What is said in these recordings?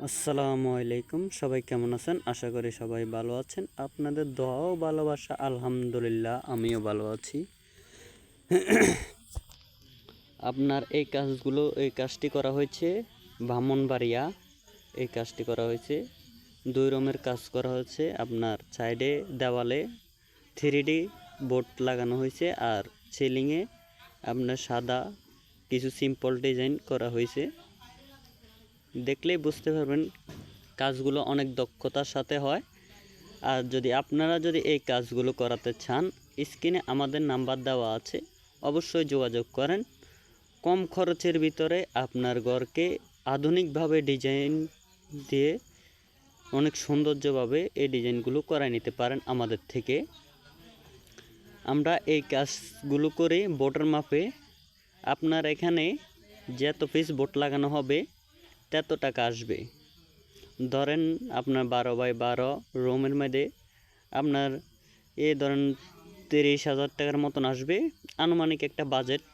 আসসালামু আলাইকুম, সবাই কেমন আছেন? আশা করি সবাই ভালো আছেন। আপনাদের দোয়া ও ভালোবাসা আলহামদুলিল্লাহ আমিও ভালো আছি। আপনার এই কাজটি করা হয়েছে ব্রাহ্মণবাড়িয়া। এই কাজটি করা হয়েছে 2 রুমের কাজ করা হয়েছে। আপনার সাইডে দেওয়ালে 3D বোর্ড লাগানো হয়েছে আর সিলিংয়ে আপনার সাদা কিছু সিম্পল ডিজাইন করা হয়েছে। দেখলেই বুঝতে পারবেন কাজগুলো অনেক দক্ষতার সাথে হয়। আর আপনারা যদি এই কাজগুলো করাতে চান, স্ক্রিনে আমাদের নাম্বার দেওয়া আছে, অবশ্যই যোগাযোগ করেন। কম খরচের ভিতরে আপনার ঘরকে আধুনিকভাবে ডিজাইন দিয়ে অনেক সৌন্দর্যভাবে এই ডিজাইনগুলো করায় নিতে পারেন আমাদের থেকে। আমরা এই কাজগুলো করি বোর্ডের মাপে। আপনার এখানে যত পিস বোর্ড লাগানো হবে তত টাকা আসবে। ধরেন আপনার 12x12 রুমের মধ্যে আপনার ধরেন 30,000 টাকার মতন আসবে, আনুমানিক একটা বাজেট।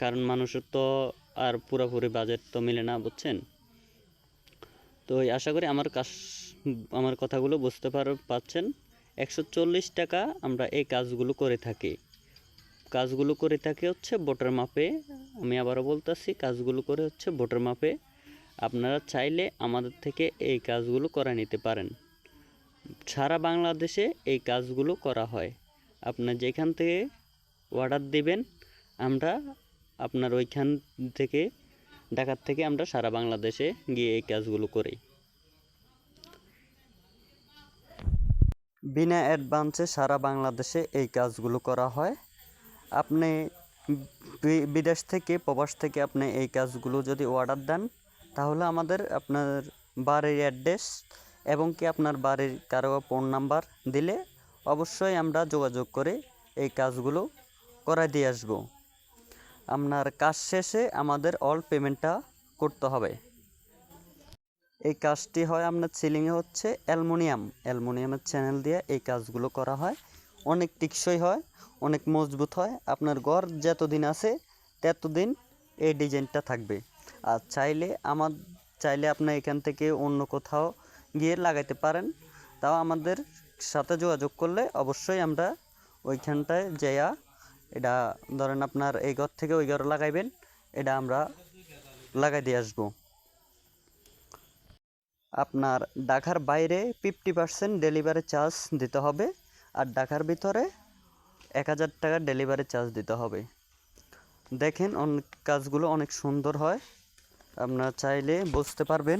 কারণ মানুষের তো আর পুরোপুরি বাজেট তো মিলে না, বুঝছেন? তো আশা করি আমার কথাগুলো বুঝতে পারছেন। 140 টাকা আমরা এই কাজগুলো করে থাকি হচ্ছে বোটের মাপে। আমি আবারও বলতেছি, কাজগুলো করে হচ্ছে বোটের মাপে। আপনারা চাইলে আমাদের থেকে এই কাজগুলো করে নিতে পারেন। সারা বাংলাদেশে এই কাজগুলো করা হয়। আপনার যেখান থেকে অর্ডার দিবেন, আমরা আপনার ওইখান থেকে ঢাকার থেকে আমরা সারা বাংলাদেশে গিয়ে এই কাজগুলো করি। বিনা অ্যাডভান্সে সারা বাংলাদেশে এই কাজগুলো করা হয়। আপনি বিদেশ থেকে প্রবাস থেকে আপনি এই কাজগুলো যদি অর্ডার দেন, তাহলে আপনার বাড়ির অ্যাড্রেস এবং কি আপনার বাড়ির কারো ফোন নাম্বার দিলে অবশ্যই আমরা যোগাযোগ করে এই কাজগুলো করায় দিয়ে আসব। আপনার কাজ শেষে আমাদের অল পেমেন্টটা করতে হবে। এই কাজটি হয় আপনার সিলিংয়ে হচ্ছে অ্যালুমিনিয়ামের চ্যানেল দিয়ে এই কাজগুলো করা হয়। অনেক টেকসই হয়, অনেক মজবুত হয়। আপনার ঘর যতদিন আছে ততদিন এই ডিজাইনটা থাকবে। আর চাইলে আপনি এখান থেকে অন্য কোথাও গিয়ে লাগাইতে পারেন। তাও আমাদের সাথে যোগাযোগ করলে অবশ্যই আমরা ওইখানটায় যাইয়া, এটা ধরেন আপনার এই ঘর থেকে ওই ঘর লাগাইবেন, এটা আমরা লাগাই দিয়ে আসবো। আপনার ঢাকার বাইরে 50% ডেলিভারি চার্জ দিতে হবে, আর ঢাকার ভিতরে 1000 টাকা ডেলিভারি চার্জ দিতে হবে। দেখেন কাজগুলো অনেক সুন্দর হয়, আপনারা চাইলে বুঝতে পারবেন।